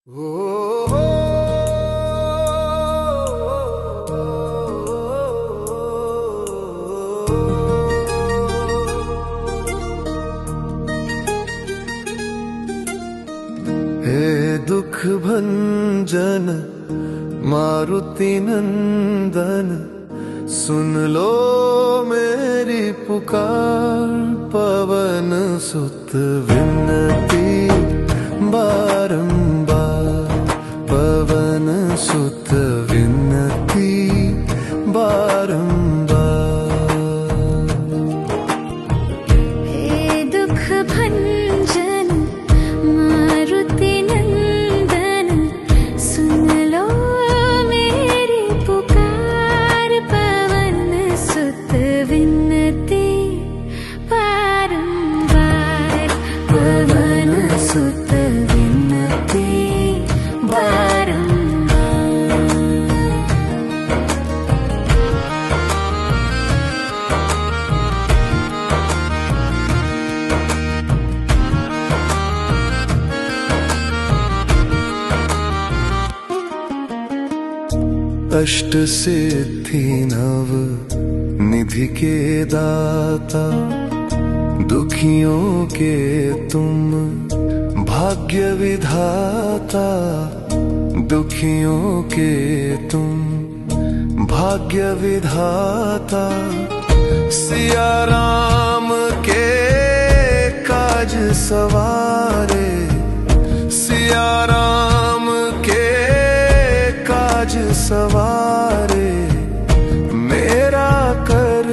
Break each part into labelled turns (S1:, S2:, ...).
S1: हे दुख भंजन मारुति नंदन, सुन लो मेरी पुकार। पवन सुत विनती बारंबार, पवन सुत विनती बारंबार।
S2: हे दुख भंजन मारुति नंदन, सुन लो मेरी पुकार। पवन सुत विनती बारंबार, पवन सुत विनती बारंबार।
S1: अष्ट सिद्धि नव निधि के दाता, दुखियों के तुम भाग्य विधाता। दुखियों के तुम भाग्य विधाता। सिया राम के काज सवारे, सिया राम के काज सवारे। मेरा कर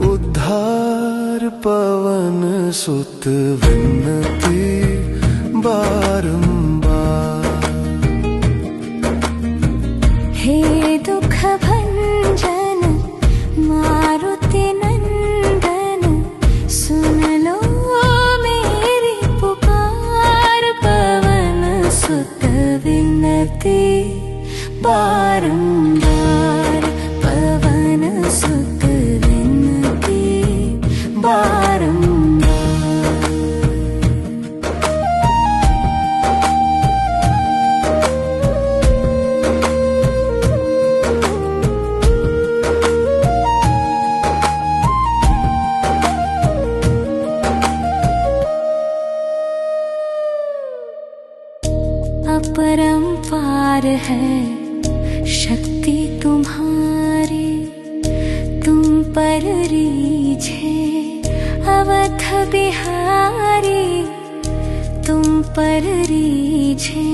S1: उद्धार, पवन सुत विनती बारंबार।
S2: हे दुख भंजन मारुति नंदन, सुन लो मेरी पुकार। पवन सुत विनती बारंबार, पवन सुत विनती बारंबार। अपरंपार है शक्ति तुम्हारी, तुम पर रीझे अवध बिहारी। तुम पर रीझे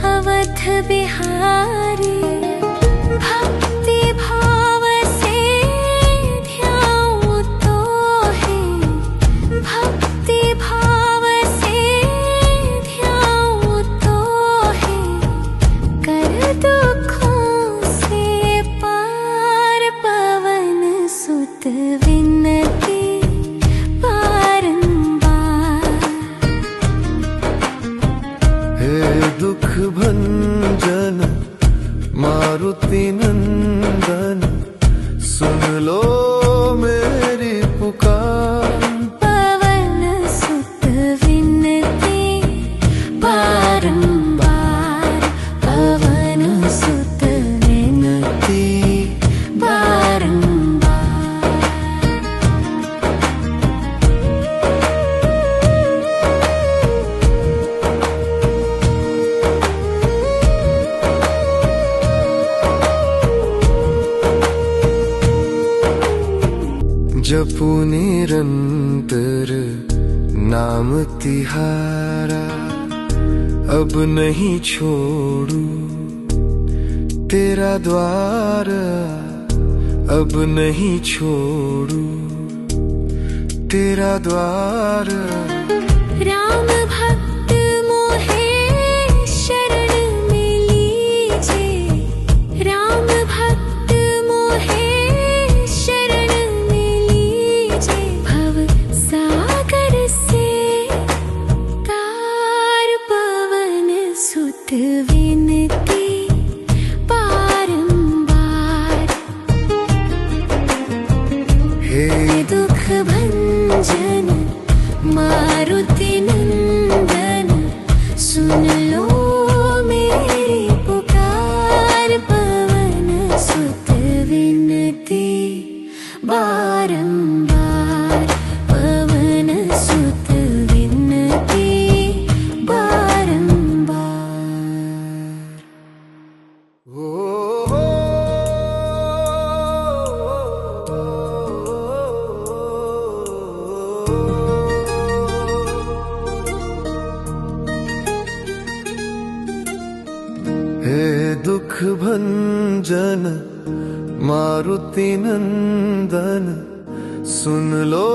S2: अवध बिहारी। भक्ति भाव से ध्याऊं तो है, भक्ति भाव से ध्याऊं तो है। कर दुखों से पार, पवन सुत विनती बारंबार।
S1: हे दुख भंजन मारुति नंदन, सुन लो मेरी पुकार।
S2: पवन सुत विनती बारंबार, पवन सुत विनती बारंबार।
S1: जपू निरंतर नाम तिहारा, अब नहीं छोड़ू तेरा द्वार। अब नहीं छोड़ू तेरा द्वार।
S2: राम भक्त मोहे शरण में लीजे, राम भक्त मोहे शरण में लीजे। भव सागर से तार, पवन सुत विनती बारंबार।
S1: हे
S2: दुख भंजन मारुति नंदन, सुन लो
S1: भंजन मारुति नंदन, सुन लो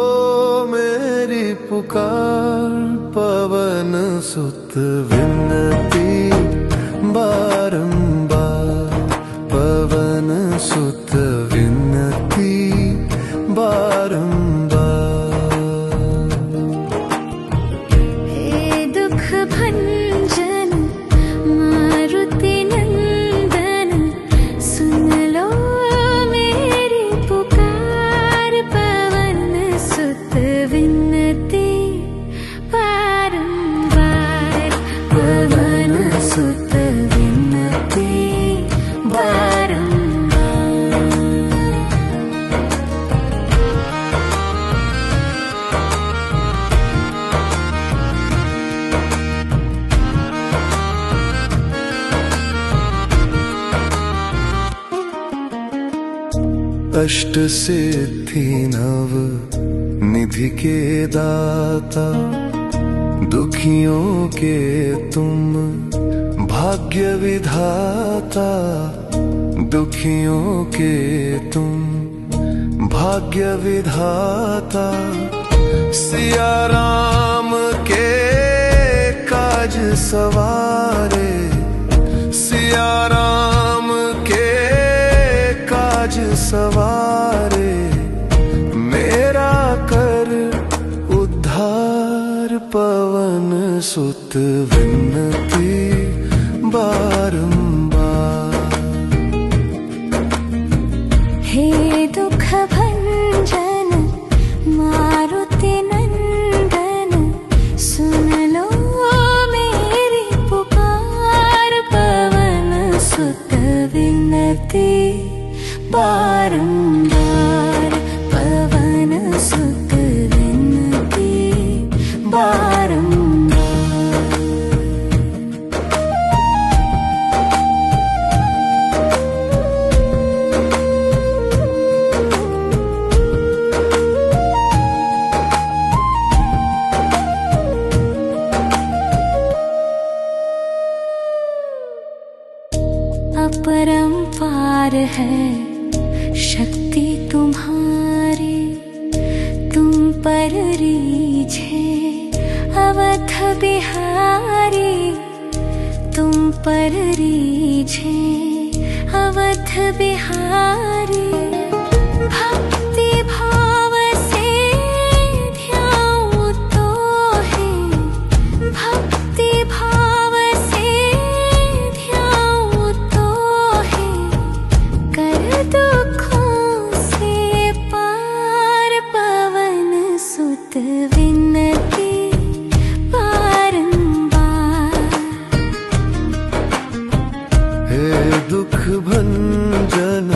S1: मेरी पुकार। पवन सुत विनती बारंबार, पवन सुत विनती बारंबार।
S2: हे दुख भंजन मारुति नंदन, सुन लो मेरी पुकार। पवन सुत विनती बारंबार, पवन सुत विनती बारंबार।
S1: अष्ट सिद्धि नव निधि के दाता, दुखियों के तुम भाग्य विधाता। दुखियों के तुम भाग्य विधाता, सिया राम के काज सवारे। सिया राम के काज सवारे, मेरा कर उद्धार। पवन सुत विनती बारंबार।
S2: हे दुख भंजन मारुति नंदन, सुन लो मेरी पुकार। पवन सुत विनती बारंबार, पवन सुत विनती बारंबार। अपरंपार है शक्ति तुम्हारी, तुम पर रीझे अवध बिहारी। तुम पर रीझे अवध बिहारी, भक्ति भाव से ध्याऊं तो है। भक्ति भाव से ध्याऊं तो है, कर दुखों से पार। पवन सुत विनती बारंबार।
S1: हे दुख भंजन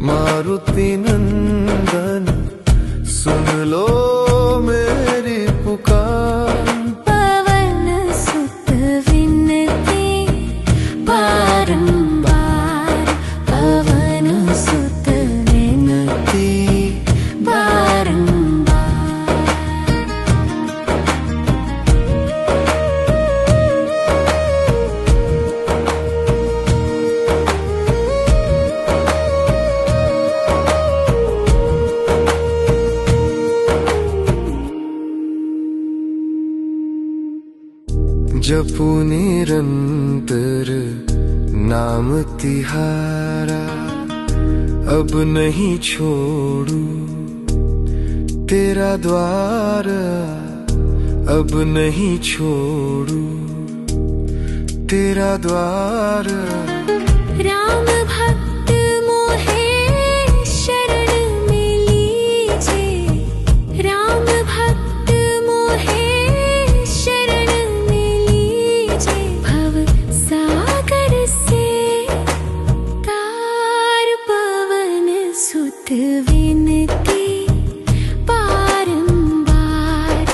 S1: मारुति नंदन, सुन लो मेरी पुकार।
S2: पवन सुत विनती बारंबार, पवन सुत विनती बारंबार।
S1: जपू निरंतर नाम तिहारा, अब नहीं छोड़ू तेरा द्वार। अब नहीं छोड़ू तेरा द्वार।
S2: राम भक्त मोहे शरण में लीजे। राम भक्त मोहे शरण में लीजे। भव सागर से तार। पवन सुत विनती बारंबार।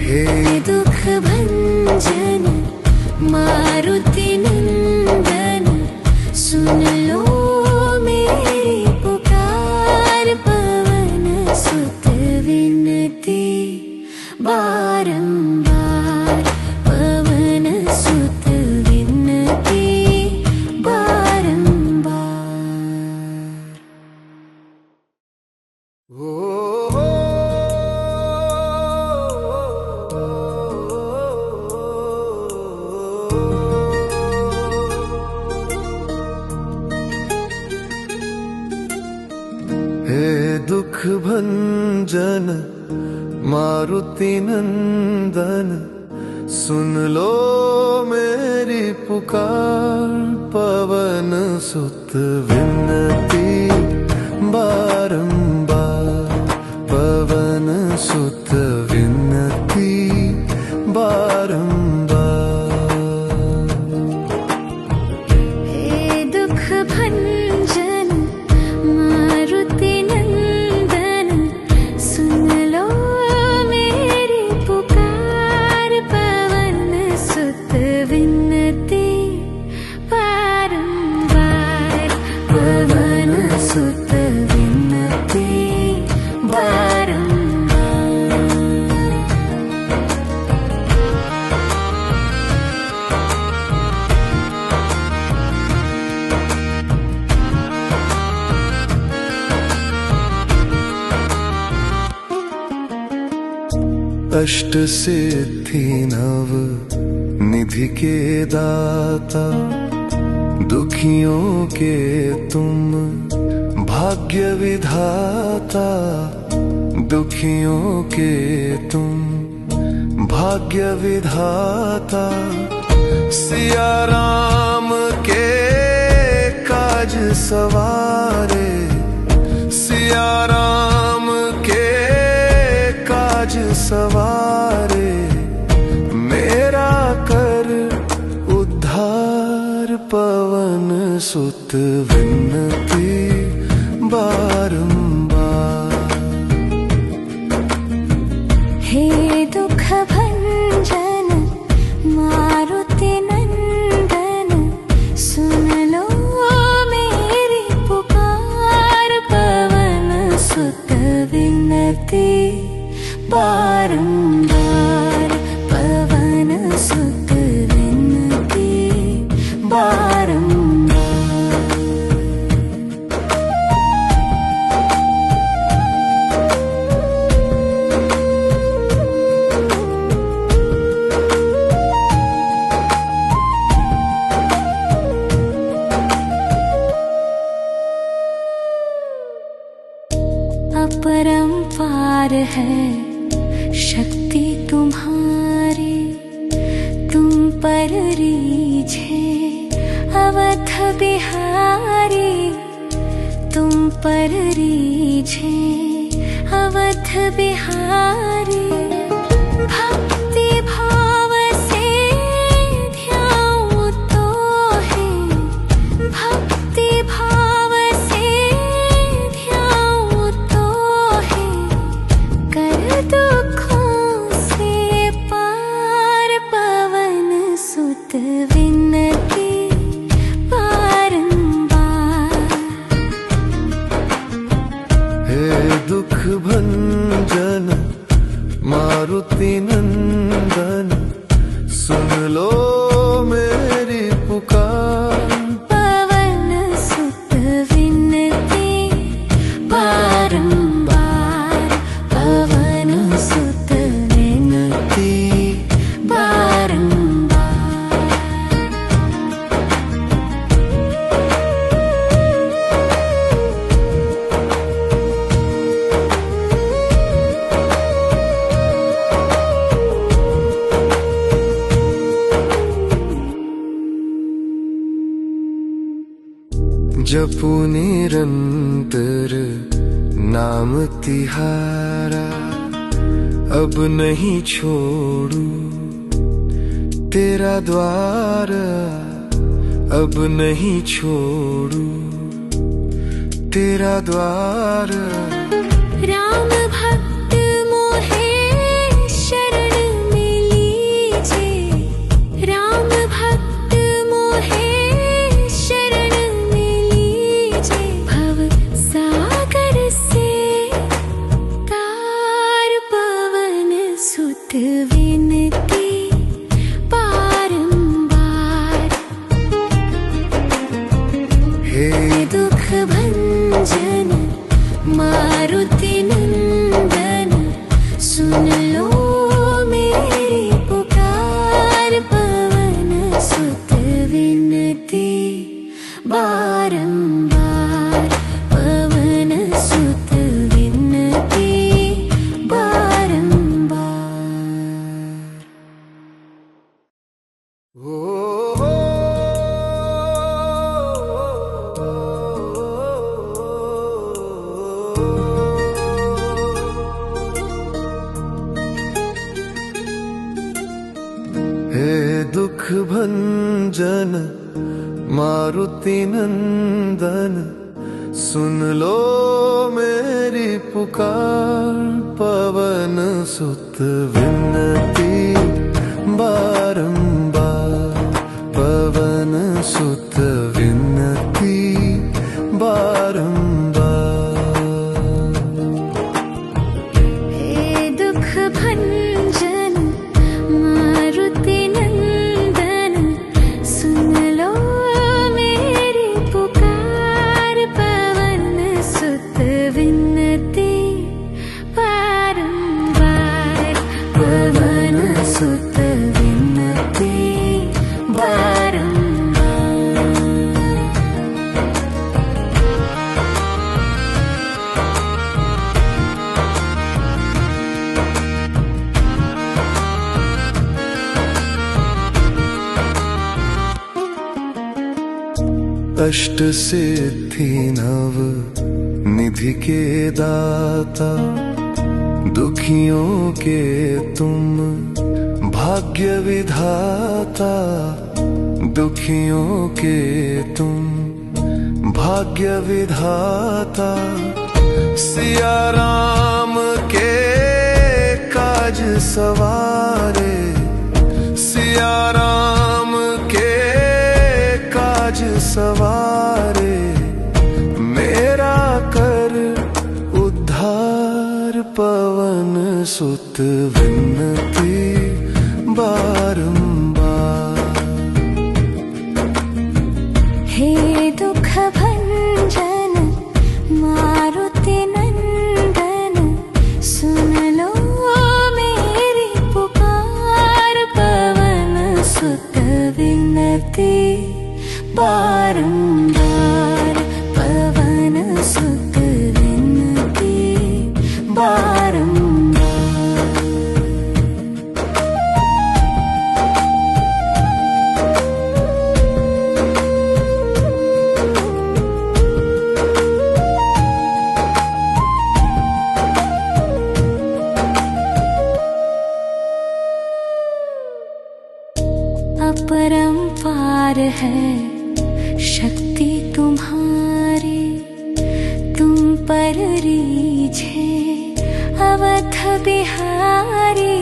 S1: हे
S2: दुख भंजन मारुति नंदन, सुन लो मेरी पुकार। पवन सुत विनती बारंबार, पवन सुत विनती
S1: भंजन मारुति नंदन, सुन लो मेरी पुकार। पवन सुत विनती बारंबार, पवन सुत विनती बारंबार।
S2: हे दुख भंजन मारुति नंदन, सुन लो मेरी पुकार। पवन सुत विनती बारंबार, पवन सुत विनती बारंबार।
S1: अष्ट सिद्धि नव निधि के दाता, दुखियों के तुम भाग्य विधाता। दुखियों के तुम भाग्य विधाता, सिया राम के काज सवारे। सिया राम के काज सवारे, मेरा कर उद्धार। पवन सुत विनती बारंबार।
S2: हे दुख भंजन मारुति नंदन, सुन लो मेरी पुकार। पवन सुत विनती बारंबार, पवन सुत विनती बारंबार। अपरंपार है शक्ति तुम्हारी, तुम पर रीझे अवध बिहारी। तुम पर रीझे अवध बिहारी, भक्ति भाव से ध्याऊं तो है। भक्ति भाव से ध्याऊं तो है, कर दुखों से पार। पवन सुत विनती बारंबार।
S1: हे दुख भंजन मारुति नंदन, सुन लो मेरी पुकार।
S2: पवन सुत विनती बारंबार, पवन सुत विनती बारंबार।
S1: जपू निरंतर नाम तिहारा, अब नहीं छोड़ू तेरा द्वार। अब नहीं छोड़ू तेरा द्वार।
S2: राम भक्त मोहे शरण में लीजे। राम भक्त मोहे शरण में लीजे। भव सागर से तार। पवन सुत विनती बारंबार।
S1: हे
S2: दुख भंजन मारुति
S1: हे दुख भंजन मारुति नंदन, सुन लो मेरी पुकार। पवन सुत विनती बारंबार, पवन सुत विनती बारंबार।
S2: हे दुख भंजन मारुति नंदन, सुन लो मेरी पुकार। पवन सुत विनती बारंबार, पवन सुत विनती बारंबार।
S1: अष्ट सिद्धि नव निधि के दाता, दुखियों के तुम भाग्य विधाता। दुखियों के तुम भाग्य विधाता, सिया राम के काज सवारे। सिया राम के काज सवारे, मेरा कर उद्धार। पवन सुत विनती बारंबार।
S2: हे दुख भंजन मारुति नंदन, सुन लो मेरी पुकार। पवन सुत विनती बारंबार, पवन सुत विनती बारंबार। अपरंपार है शक्ति तुम्हारी, तुम पर रीझे अवध बिहारी।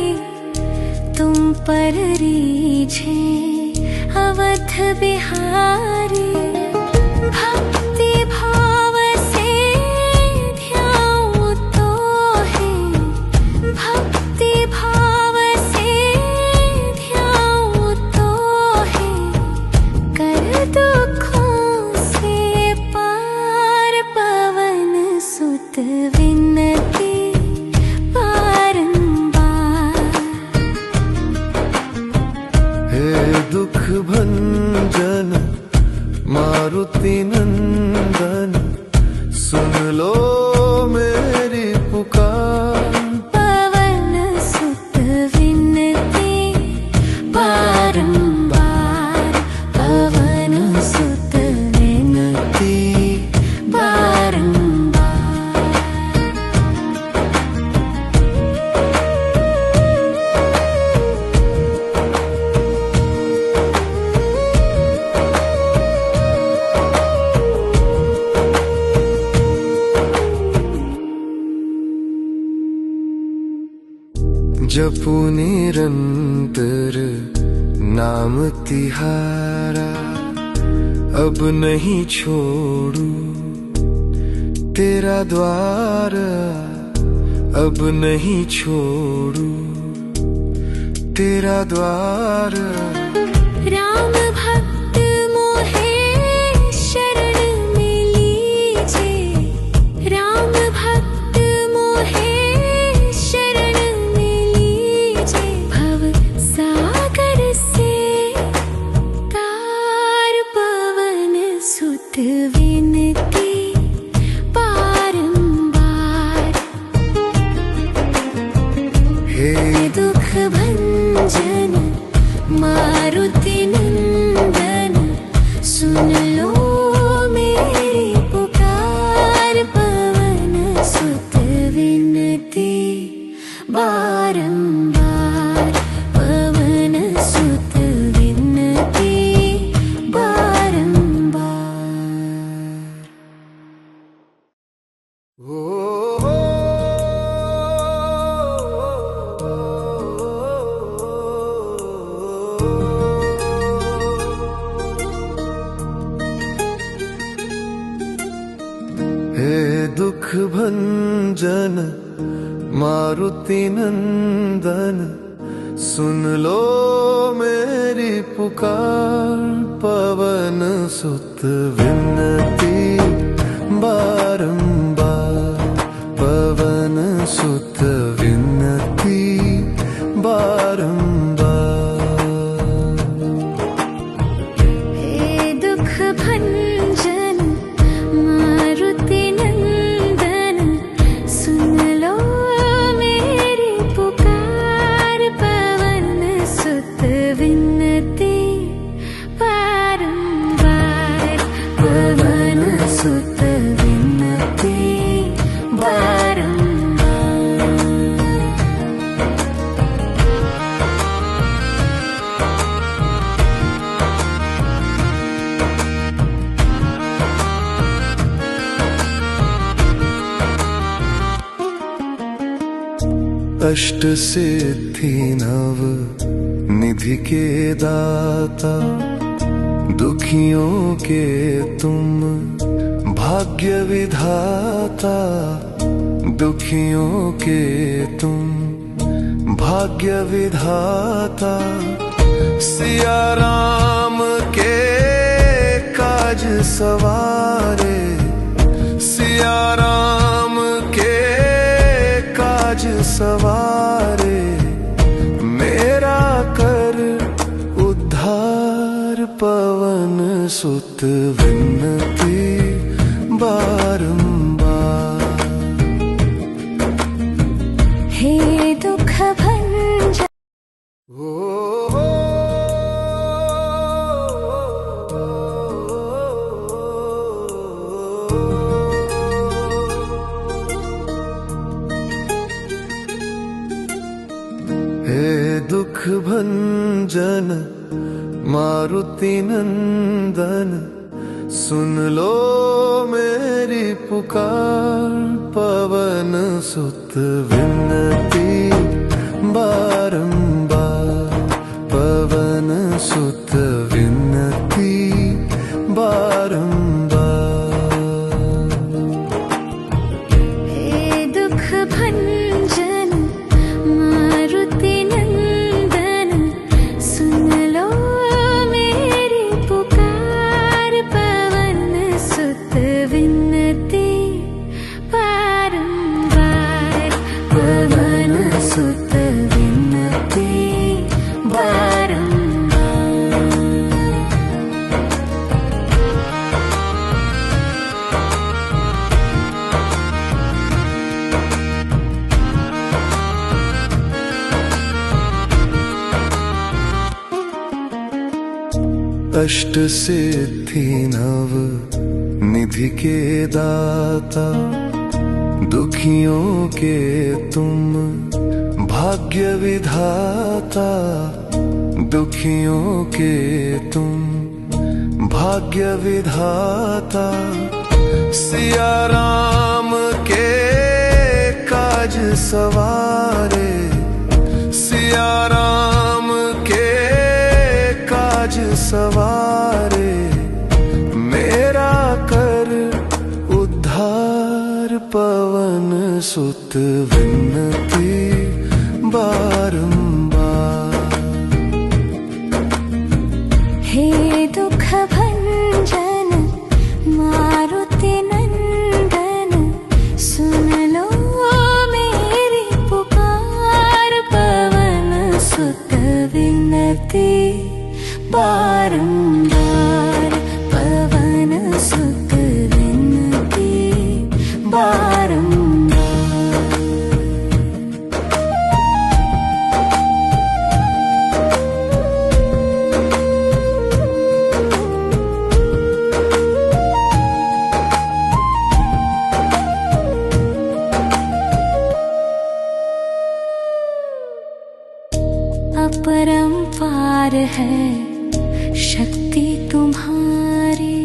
S2: तुम पर रीझे अवध बिहारी। भक्ति भाव से ध्याऊं तो है, भक्ति भाव से ध्याऊं तो है। कर दुखों से पार, पवन सुत विनती बारंबार।
S1: हे दुख भंजन मारुति नंदन, सुन लो मेरी पुकार।
S2: पवन सुत विनती बारंबार, पवन सुत विनती बारंबार।
S1: जपू निरंतर नाम तिहारा, अब नहीं छोड़ू तेरा द्वार। अब नहीं छोड़ू तेरा द्वार।
S2: राम भक्त मोहे शरण में लीजे, राम भक्त मोहे शरण में लीजे। भव सागर से तार, पवन सुत विनती बारंबार। हे दुख भंजन मारुति
S1: भंजन मारुति नंदन, सुन लो मेरी पुकार। पवन सुत विनती बारंबार, पवन सुत विनती बारंबार।
S2: हे दुख भंजन मारुति नंदन, सुन लो मेरी पुकार। पवन सुत विनती बारंबार, पवन सुत विनती बारंबार।
S1: अष्ट सिद्धि नव निधि के दाता, दुखियों के तुम भाग्य विधाता। दुखियों के तुम भाग्य विधाता। सिया राम के काज सवारे, सिया राम के काज सवारे। मेरा कर उद्धार, पवन सुत विनती बारंबार।
S2: हे दुख भंजन
S1: हे दुख भंजन मारुति नंदन, सुन लो मेरी पुकार। पवन सुत विनती बारंबार, पवन सुत विनती बारंबार।
S2: हे दुख भंजन मारुति नंदन, सुन लो मेरी पुकार। पवन सुत विनती बारंबार, पवन सुत विनती बारंबार।
S1: अष्ट सिद्धि नव निधि के दाता, दुखियों के तुम भाग्य विधाता। दुखियों के तुम भाग्य विधाता। सिया राम के काज सवारे, सिया राम के काज सवारे। मेरा कर उद्धार, पवन सुत विनती बारंबार।
S2: हे दुख भंजन मारुति नंदन, सुन लो मेरी पुकार। पवन सुत विनती बारंबार, पवन सुत विनती बारंबार। अपरंपार है शक्ति तुम्हारी,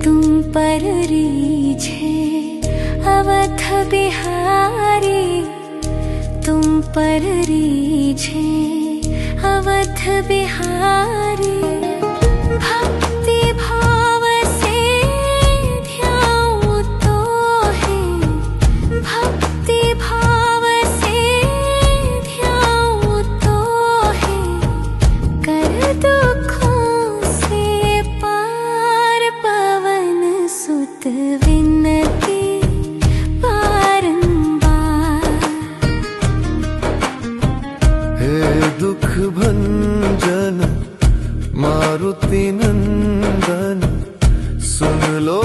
S2: तुम पर रीझे अवध बिहारी। तुम पर रीझे अवध बिहारी। भक्ति भाव से ध्याऊं तो है
S1: मारुति नंदन सुन लो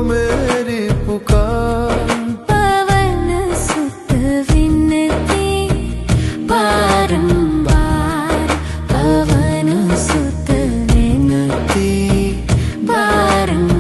S1: मेरी पुकार।
S2: पवन सुत विनती बारंबार, पवन सुत विनती बारंबार।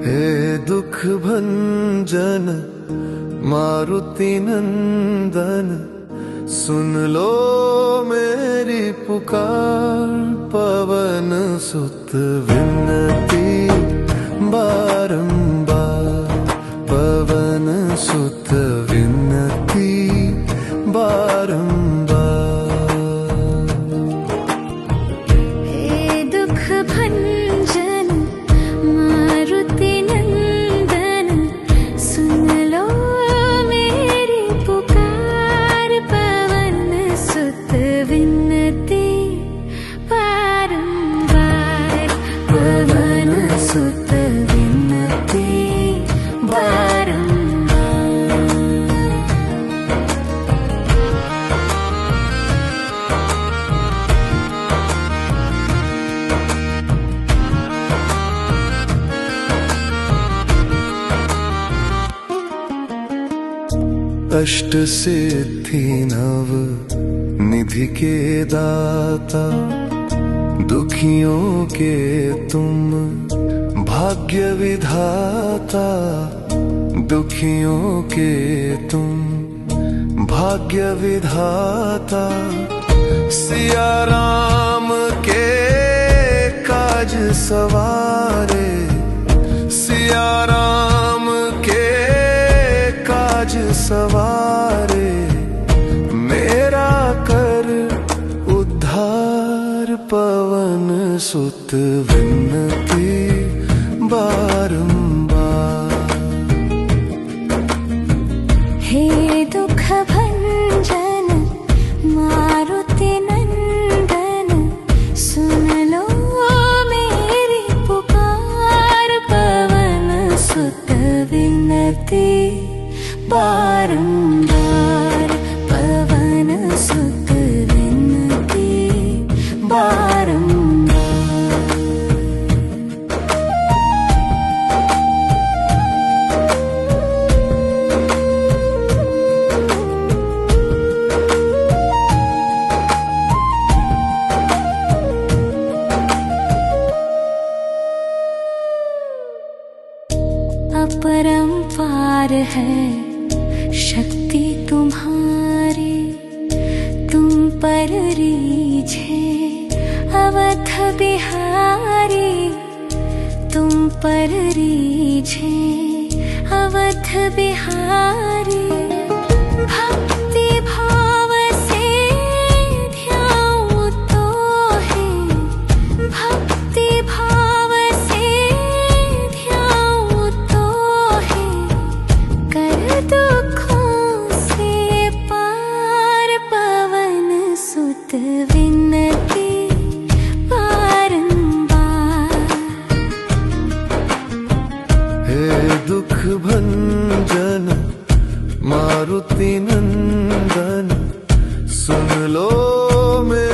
S1: हे दुख भंजन मारुति नंदन सुन लो मेरी पुकार। पवन सुत विनती बारंबार, पवन सुत विनती बारंबार।
S2: हे दुख भंजन मारुति नंदन सुन लो मेरी पुकार। पवन सुत विनती बारंबार, पवन सुत विनती बारंबार।
S1: अष्ट सिद्धि नव निधि के दाता, दुखियों के तुम भाग्य विधाता। दुखियों के तुम भाग्य विधाता। सिया राम के काज सवारे, सिया राम के काज सवारे। मेरा कर उद्धार, पवन सुत विनती बारंबार।
S2: हे दुख भंजन मारुति नंदन सुन लो मेरी पुकार। पवन सुत विनती बारंबार, पवन सुत विनती बारंबार। अपरंपार है शक्ति तुम्हारी, तुम पर रीझे अवध बिहारी। तुम पर रीझे अवध बिहारी। भक्ति भाव से ध्याऊं तो है, भक्ति भाव से ध्याऊं तो है। कर दुखों से पार, पवन सुत विनती बारंबार।
S1: हे दुख भंजन मारुति नंदन सुन लो मेरी